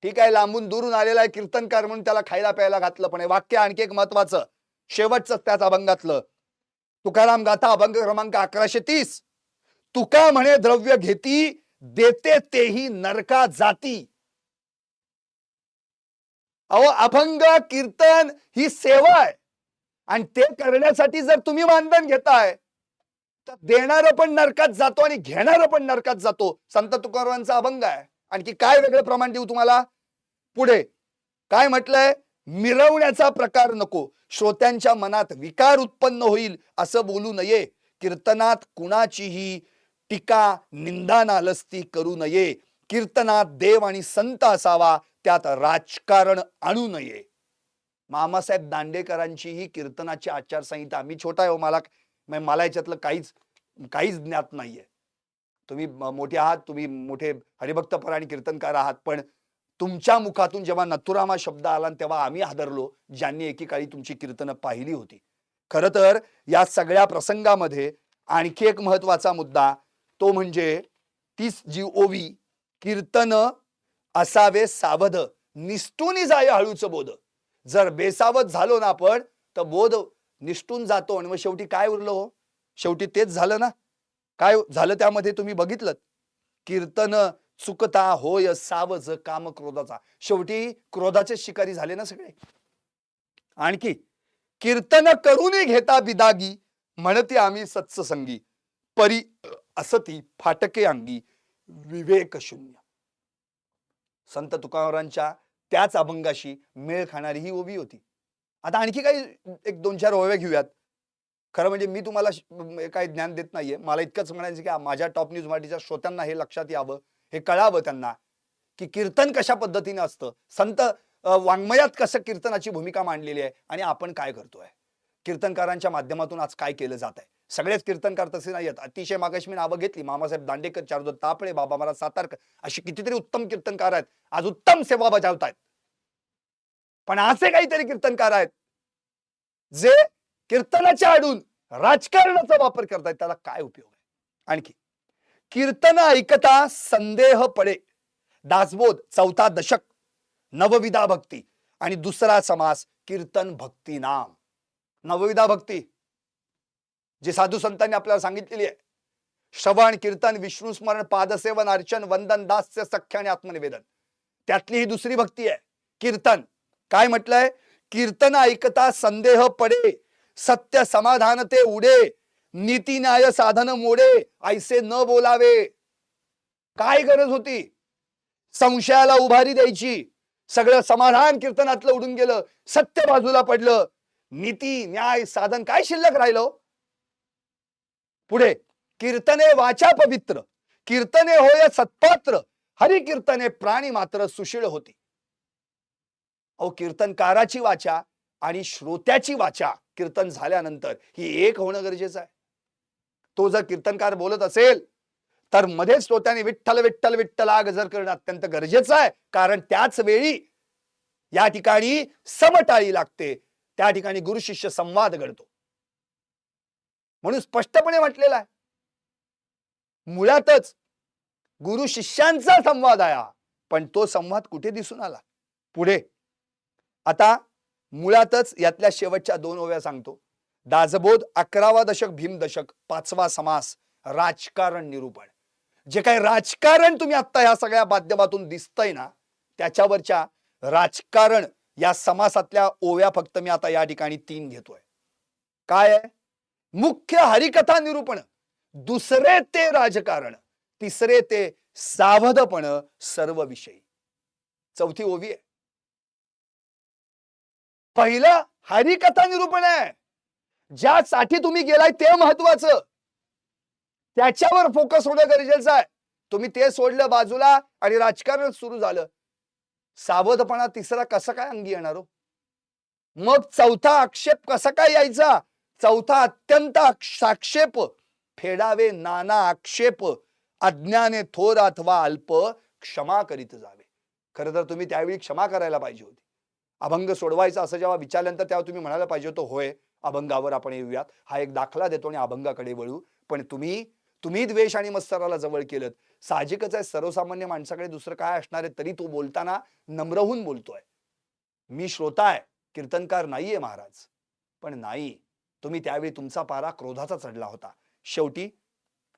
ठीक आहे, लांबून दुरून आलेला आहे कीर्तनकार म्हणून त्याला खायला प्यायला घातलं, पण हे वाक्य आणखी एक महत्वाचं शेवटचं त्याच अभंगातलं. तुकाराम गाथा अभंग क्रमांक 1130. तुका म्हणे द्रव्य घेती, देते तेही नरका जाती. अहो अभंग कीर्तन ही सेवा आहे, आणि ते करण्यासाठी जर तुम्ही मानधन घेताय तर देणारं पण नरकात जातो आणि घेणारं पण नरकात जातो. संत तुकारामांचा अभंग आहे. आणखी काय वेगळं प्रमाण देऊ तुम्हाला? पुढे काय म्हटलंय? मिरवण्याचा प्रकार नको, श्रोत्यांच्या मनात विकार उत्पन्न होईल असं बोलू नये. कीर्तनात कुणाचीही टीका निंदा नालस्ती करू नये. कीर्तनात देव आणि संत असावा, त्यात राजकारण आणू नये. मामासाहेब दांडेकरांची ही कीर्तनाची आचारसंहिता. मी छोटा आहे, मला याच्यातलं काहीच ज्ञात नाहीये. तुम्ही मोठे आहात, तुम्ही मोठे हरिभक्तपर आणि कीर्तनकार आहात, पण तुमच्या मुखातून जेव्हा नथुरामा शब्द आला तेव्हा आम्ही हादरलो, ज्यांनी एकेकाळी तुमची कीर्तनं पाहिली होती. खरं तर या सगळ्या प्रसंगामध्ये आणखी एक महत्वाचा मुद्दा, तो म्हणजे 30 जी ओवी, कीर्तन असावे सावध, निष्ठुनी जाय हळूच बोध. जर बेसावध झालो ना आपण तर बोध निष्ठून जातो, आणि मग शेवटी काय उरलं हो? शेवटी तेच झालं ना. काय झालं त्यामध्ये तुम्ही बघितलं? कीर्तन चुकता होय सावज काम क्रोधाचा. शेवटी क्रोधाचे शिकारी झाले ना सगळे. आणखी कीर्तन करूनही घेता बिदागी, म्हणते आम्ही सत्संगी, परी असती फाटके अंगी, विवेक शून्य. संत तुकारामांच्या त्याच अभंगाशी मेळ खाणारी ही ओवी होती. आता आणखी काही एक 2-4 ओव्या घेऊयात. खरं म्हणजे मी तुम्हाला काही ज्ञान देत नाहीये. मला इतकंच म्हणायचं की माझ्या टॉप न्यूज मराठीच्या श्रोत्यांना हे लक्षात यावं, हे कळावं त्यांना, की कीर्तन कशा पद्धतीने असतं, संत वाङ्मयात कसं कीर्तनाची भूमिका मांडलेली आहे, आणि आपण काय करतोय. कीर्तनकारांच्या माध्यमातून आज काय केलं जात आहे. सगळेच कीर्तनकार तसे नाही आहेत. अतिशय मागाशी मी नावं घेतली, मामासाहेब दांडेकर, चारुदत्त तापळे, बाबा महाराज सातारकर, अशी कितीतरी उत्तम कीर्तनकार आहेत, आज उत्तम सेवा बजावतायत. पण असे काहीतरी कीर्तनकार आहेत जे कीर्तनाच्या आडून राजकारणाचा वापर करतायत. त्याला काय उपयोग आहे? आणखी कीर्तन ऐकता संदेह पडे, दासबोध 4था दशक, नवविधा भक्ती, आणि दुसरा समास कीर्तन भक्ती नाम. नवविधा भक्ती जे साधू संतांनी आपल्याला सांगितलेली आहे, श्रवण कीर्तन विष्णू स्मरण पादसेवन अर्चन वंदन दास्य सख्य आणि आत्मनिवेदन, त्यातली ही दुसरी भक्ती आहे कीर्तन. काय म्हटलंय? कीर्तन ऐकता संदेह पडे, सत्य समाधान ते उडे, नीती न्याय साधन मोडे, ऐसे न बोलावे. काय गरज होती संशयाला उभारी द्यायची? सगळं समाधान कीर्तनातलं उडून गेलं, सत्य बाजूला पडलं, नीती न्याय साधन काय शिल्लक राहिलं? पुढे कीर्तने वाचा पवित्र, कीर्तने होय सत्पात्र, हरि कीर्तने प्राणी मात्र सुशीळ होती. अहो कीर्तनकाराची वाचा आणि श्रोत्याची वाचा कीर्तन झाल्यानंतर ही एक होणं गरजेचं आहे. तो जर कीर्तनकार बोलत असेल तर मध्येच श्रोत्याने विठ्ठल विठ्ठल विठ्ठला गजर करणं अत्यंत गरजेचं आहे, कारण त्याच वेळी या ठिकाणी समटाळी लागते, त्या ठिकाणी गुरु शिष्य संवाद घडतो. म्हणून स्पष्टपणे म्हटलेलं आहे, मुळातच गुरु शिष्यांचा संवाद आहे, पण तो संवाद कुठे दिसून आला? पुढे आता मुळातच यातल्या शेवटच्या 2 ओव्या सांगतो. दासबोध 11वा दशक भीम दशक, 5वा समास राजकारण निरूपण. जे काही राजकारण तुम्ही आता ह्या सगळ्या माध्यमातून दिसतंय ना, त्याच्यावरच्या राजकारण या समासातल्या ओव्या फक्त मी आता या ठिकाणी 3 घेतोय. काय आहे? मुख्य हरिकथा निरूपण, दुसरे ते राजकारण, तिसरे ते सावधपण सर्व विषयी. चौथी ओवी आहे. पहिलं हरिकथा निरूपण आहे. ज्यासाठी तुम्ही गेलाय ते महत्वाचं, त्याच्यावर फोकस होणं गरजेचं आहे. तुम्ही ते सोडलं बाजूला आणि राजकारण सुरू झालं. सावधपणा तिसरा कसा काय अंगी येणार हो? मग चौथा आक्षेप कसा काय यायचा? चौथा अत्यंत साक्षेप, फेडावे नाना आक्षेप, अज्ञाने थोर अथवा अल्प, क्षमा करीत जावे. खरं तर तुम्ही त्यावेळी क्षमा करायला पाहिजे होती. अभंग सोडवायचा असं जेव्हा विचारल्यानंतर तेव्हा तुम्ही म्हणायला पाहिजे होतं, होय अभंगावर आपण येऊयात, हा एक दाखला देतो आणि अभंगाकडे वळू. पण तुम्ही द्वेष आणि मत्सराला जवळ केलं. साहजिकच आहे, सर्वसामान्य माणसाकडे दुसरं काय असणार आहे, तरी तो बोलताना नम्र होऊन बोलतोय. मी श्रोता आहे, कीर्तनकार नाहीये महाराज. पण नाही, तुम्ही त्यावेळी तुमचा पारा क्रोधाचा चढला होता. शेवटी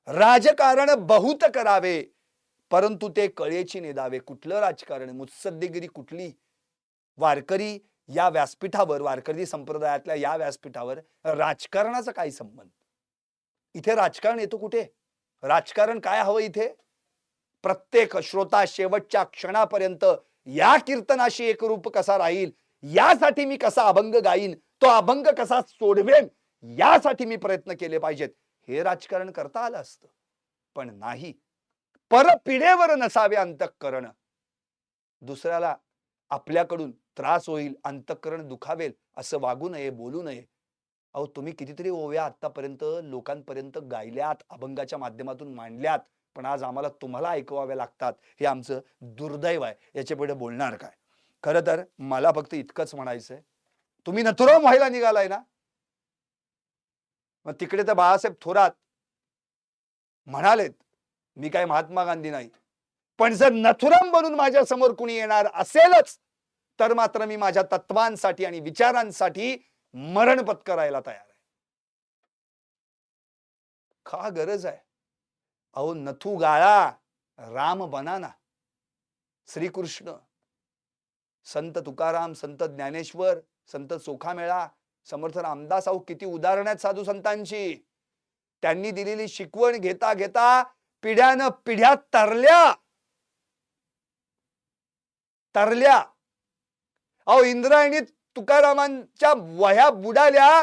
राजकारण बहुत करावे, परंतु ते कळेची नेदावे. कुठलं राजकारण? मुत्सद्देगिरी कुठली? वारकरी या व्यासपीठावर, वारकरी संप्रदायातल्या या व्यासपीठावर राजकारणाचा काय संबंध? इथे राजकारण येतो कुठे? राजकारण काय हवं इथे? प्रत्येक श्रोता शेवटच्या क्षणापर्यंत या कीर्तनाशी एकरूप कसा राहील, यासाठी मी कसा अभंग गाईन, तो अभंग कसा सोडवेन, यासाठी मी प्रयत्न केले पाहिजेत. हे राजकारण करता आलं असतं, पण नाही. परपिढेवर नसावे अंतःकरण. दुसऱ्याला आपल्याकडून त्रास होईल, अंतःकरण दुखावेल असं वागू नये, बोलू नये. अहो, तुम्ही कितीतरी ओव्या आतापर्यंत लोकांपर्यंत गायल्यात, अभंगाच्या माध्यमातून मांडल्यात, पण आज आम्हाला तुम्हाला ऐकवाव्या लागतात. हे आमचं दुर्दैव आहे. याच्या पुढे बोलणार काय? खरं तर मला फक्त इतकंच म्हणायचंय, तुम्ही नथुराम व्हायला निघालाय ना, मग तिकडे तर बाळासाहेब थोरात म्हणालेत, मी काय महात्मा गांधी नाही, पण जर नथुराम बनून माझ्या समोर कुणी येणार असेलच, तर मात्र मी माझ्या तत्वांसाठी आणि विचारांसाठी मरण पत्करायला तयार आहे. का गरज आहे? अहो, नथू गाळा, राम बनाना. श्रीकृष्ण, संत तुकाराम, संत ज्ञानेश्वर, संत चोखामेळा, समर्थ रामदास, अहो किती उदाहरण आहेत साधू संतांची. त्यांनी दिलेली शिकवण घेता घेता पिढ्यानं पिढ्या तरल्या. अहो, इंद्रायणी तुकारामांच्या वह्या बुडाल्या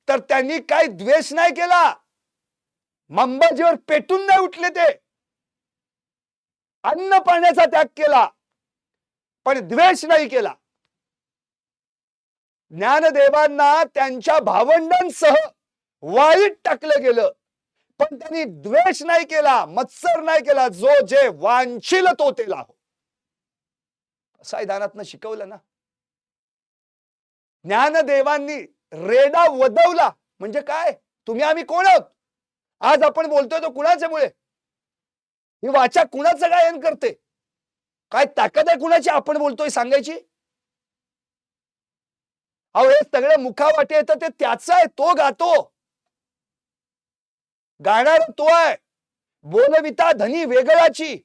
तर त्यांनी काही द्वेष नाही केला. अंबाजीवर पेटून नाही उठले ते. अन्न पाण्याचा त्याग केला, पण द्वेष नाही केला. ज्ञानदेवांना त्यांच्या भावंडांसह वाईट टाकलं गेलं, पण त्यांनी द्वेष नाही केला, मत्सर नाही केला. जो जे वांछिल तो ते लाहो, संविधानातनं शिकवलं ना. ज्ञानदेवांनी रेडा वदवला म्हणजे काय? तुम्ही आम्ही कोण आहोत? आज आपण बोलतोय तो कुणाच्यामुळे? ही वाचा कुणाचं गायन करते? काय ताकद आहे कुणाची आपण बोलतोय सांगायची? अहो, हे सगळं मुखावाटे येतं ते त्याचं आहे, तो गातो. गाणार तो आहे. बोलविता धनी वेगळाची.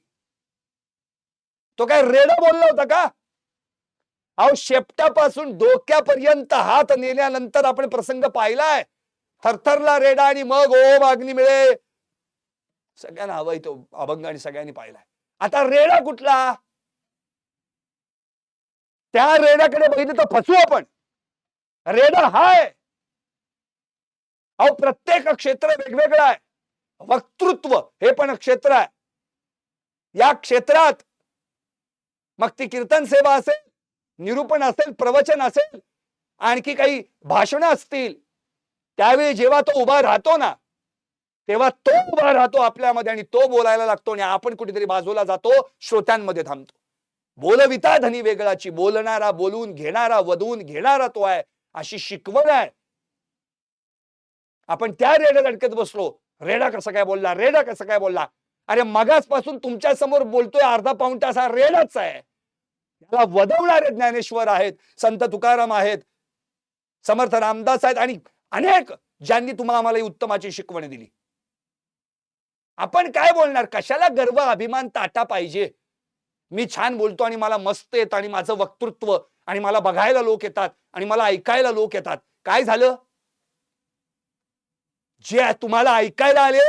तो काय रेडा बोलला होता का? अहो, शेपटापासून डोक्यापर्यंत हात नेल्यानंतर आपण प्रसंग पाहिलाय. थरथरला रेडा आणि मग ओम अग्नी मिळे. सगळ्यांना हवाय तो अभंग आणि सगळ्यांनी पाहिलाय. आता रेडा कुठला? त्या रेड्याकडे बघितलं तर फसू आपण. रेडा हाय. अहो, प्रत्येक क्षेत्र वेगवेगळं आहे. वक्तृत्व हे पण क्षेत्र आहे. या क्षेत्रात मग ती कीर्तन सेवा असेल, निरूपण असेल, प्रवचन असेल, आणखी काही भाषणं असतील, त्यावेळी जेव्हा तो उभा राहतो ना, तेव्हा तो उभा राहतो आपल्यामध्ये आणि तो बोलायला लागतो आणि आपण कुठेतरी बाजूला जातो, श्रोत्यांमध्ये थांबतो. बोलविता धनी वेगळाची. बोलणारा बोलून घेणारा, वधवून घेणारा तो आहे, अशी शिकवण आहे. आपण त्या रेड्यात अडकत बसलो. रेडा कसं काय बोलला, रेडा कसं काय बोलला? अरे, मगाचपासून तुमच्या समोर बोलतोय, अर्धा पाऊण तास हा रेडाच आहे. याला वदवणारे ज्ञानेश्वर आहेत, संत तुकाराम आहेत, समर्थ रामदास आहेत आणि अनेक ज्यांनी तुम्हाला आम्हाला उत्तमाची शिकवण दिली. आपण काय बोलणार? कशाला गर्व, अभिमान, ताटा पाहिजे? मी छान बोलतो आणि मला मस्त येतं आणि माझं वक्तृत्व आणि मला बघायला लोक येतात आणि मला ऐकायला लोक येतात. काय झालं? जे तुम्हाला ऐकायला आले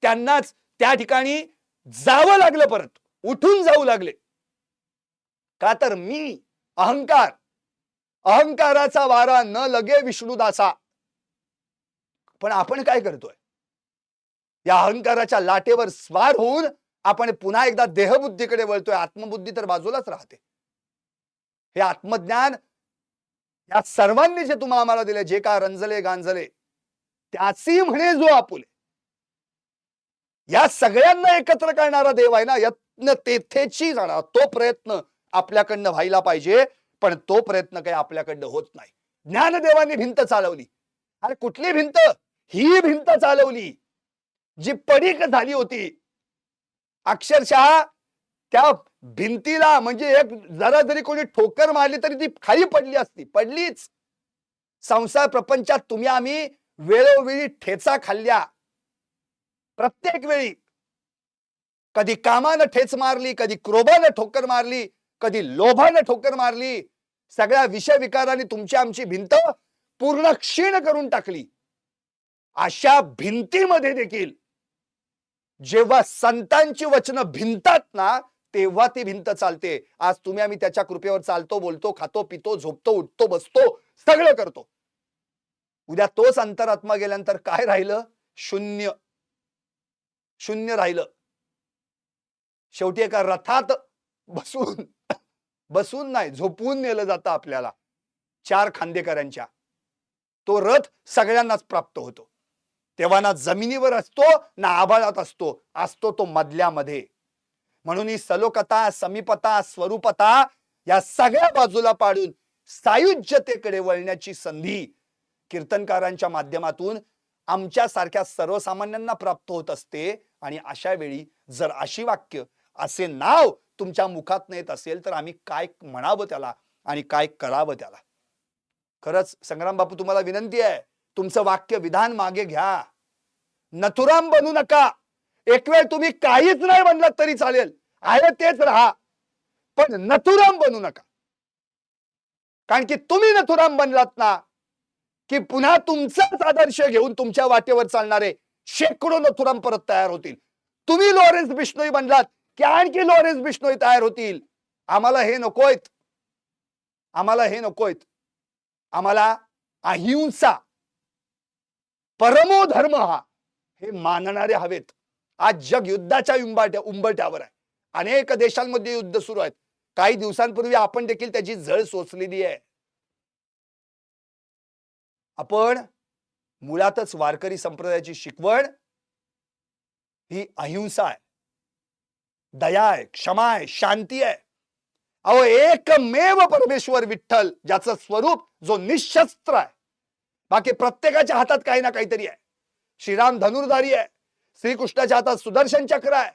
त्यांनाच त्या ठिकाणी जावं लागलं, परत उठून जाऊ लागले. का तर मी अहंकार, अहंकाराचा वारा न लगे विष्णुदासा. पण आपण काय करतोय? या अहंकाराच्या लाटेवर स्वार होऊन आपण पुन्हा एकदा देहबुद्धीकडे वळतोय. आत्मबुद्धी तर बाजूलाच राहते. हे आत्मज्ञान या सर्वांनी जे तुम्हाला आम्हाला दिले, जे का रंजले गांजले त्याची म्हणे जो आपुले, या सगळ्यांना एकत्र करणारा देव आहे ना. यत्न तेथेची जाणार, तो प्रयत्न आपल्याकडनं व्हायला पाहिजे. पण तो प्रयत्न काही आपल्याकडनं होत नाही. ज्ञानदेवांनी भिंत चालवली. अरे कुठली भिंत? ही भिंत चालवली जी पडीक झाली होती. अक्षरशः त्या भिंतीला म्हणजे एक जरा जरी कोणी ठोकर मारली तरी ती खाली पडली असती, पडलीच. संसार प्रपंचात तुम्ही आम्ही वेळोवेळी ठेचा खाल्ल्या. प्रत्येक वेळी कधी कामानं ठेच मारली, कधी क्रोधानं ठोकर मारली, कधी लोभानं ठोकर मारली. सगळ्या विषय विकारांनी तुमची आमची भिंत पूर्ण क्षीण करून टाकली. अशा भिंतीमध्ये देखील जेव्हा संतांची वचनं भिंतात ना, तेव्हा ती भिंत चालते. आज तुम्ही आम्ही त्याच्या कृपेवर चालतो, बोलतो, खातो, पितो, झोपतो, उठतो, बसतो, सगळं करतो. उद्या तोच अंतरात्मा गेल्यानंतर काय राहिलं? शून्य. शून्य राहिलं. शेवटी एका रथात बसून बसून नाही, झोपून नेलं जातं आपल्याला 4 खांदेकरांच्या. तो रथ सगळ्यांनाच प्राप्त होतो. तेव्हा ना जमिनीवर असतो ना आभाळात असतो, असतो तो मधल्यामध्ये. म्हणून ही सलोकता, समीपता, स्वरूपता या सगळ्या बाजूला पाडून सायुज्यतेकडे वळण्याची संधी कीर्तनकारांच्या माध्यमातून आमच्या सारख्या सर्वसामान्यांना प्राप्त होत असते. आणि अशा वेळी जर अशी वाक्य, असे नाव तुमच्या मुखात येत असेल तर आम्ही काय म्हणावं त्याला आणि काय करावं त्याला? खरंच संग्राम बापू, तुम्हाला विनंती आहे, तुमचं वाक्य विधान मागे घ्या. नथुराम बनू नका. एक वेळ तुम्ही काहीच नाही बनलात तरी चालेल, आहे तेच राहा, पण नथुराम बनू नका. कारण की तुम्ही नथुराम बनलात ना, की पुन्हा तुमचाच आदर्श घेऊन तुमच्या वाटेवर चालणारे शेकडो नथुराम परत तयार होतील. तुम्ही लॉरेन्स बिश्नोई बनलात की आणखी लॉरेन्स बिश्नोई तयार होतील. आम्हाला हे नकोयत. आम्हाला हे नकोयत. आम्हाला अहिंसा, परमो धर्म हा हे मानणारे हवेत. आज जग युद्धाच्या उंबरठ्यावर आहे. अनेक देशांमध्ये युद्ध सुरू आहेत. काही दिवसांपूर्वी आपण देखील त्याची झळ सोसलेली आहे. आपण मुळातच वारकरी संप्रदायाची शिकवण ही अहिंसा आहे, दया आहे, क्षमा आहे, शांती आहे. अहो एकमेव परमेश्वर विठ्ठल, ज्याचं स्वरूप जो निशस्त्र आहे. बाकी प्रत्येकाच्या हातात काही ना काहीतरी आहे. श्रीराम धनुर्धारी आहे, श्रीकृष्णाच्या हातात सुदर्शन चक्र आहे,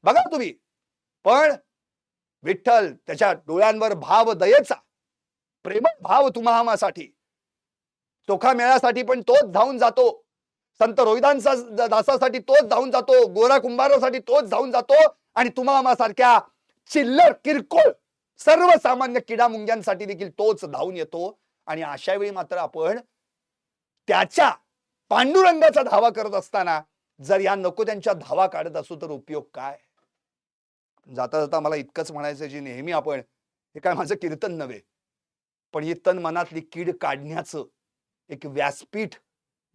बघा तुम्ही. पण विठ्ठल त्याच्या डोळ्यांवर भाव दयेचा, प्रेमळ भाव तुम्हासाठी, चोखा मेळासाठी पण तोच धावून जातो. संत रोहिदांचा दासासाठी तोच धावून जातो. गोरा कुंभारासाठी तोच धावून जातो. आणि तुम्हासारख्या चिल्लर किरकोळ सर्वसामान्य किडामुंग्यांसाठी देखील तोच धावून येतो. आणि अशा वेळी मात्र आपण त्याच्या पांडुरंगाचा धावा करत असताना जर या नको त्यांच्या धावा काढत असू तर उपयोग काय? जाता जाता मला इतकंच म्हणायचं, जी नेहमी आपण, हे काय माझं कीर्तन नव्हे, पण ही तन मनातली कीड काढण्याचं एक व्यासपीठ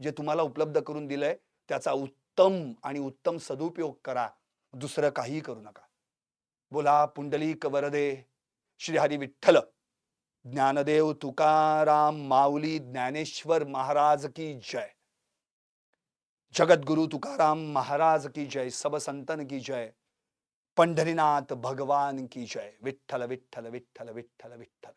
जे तुम्हाला उपलब्ध करून दिलंय, त्याचा उत्तम सदुपयोग करा. दुसरं काही करू नका. बोला पुंडलिक वरदे श्री हरी विठ्ठल. ज्ञानदेव तुकाराम माऊली ज्ञानेश्वर महाराज की जय. जगद्गुरु तुकाराम महाराज की जय. सब संतन की जय. पंढरीनाथ भगवान की जय. विठ्ठल विठ्ठल विठ्ठल विठ्ठल विठ्ठल.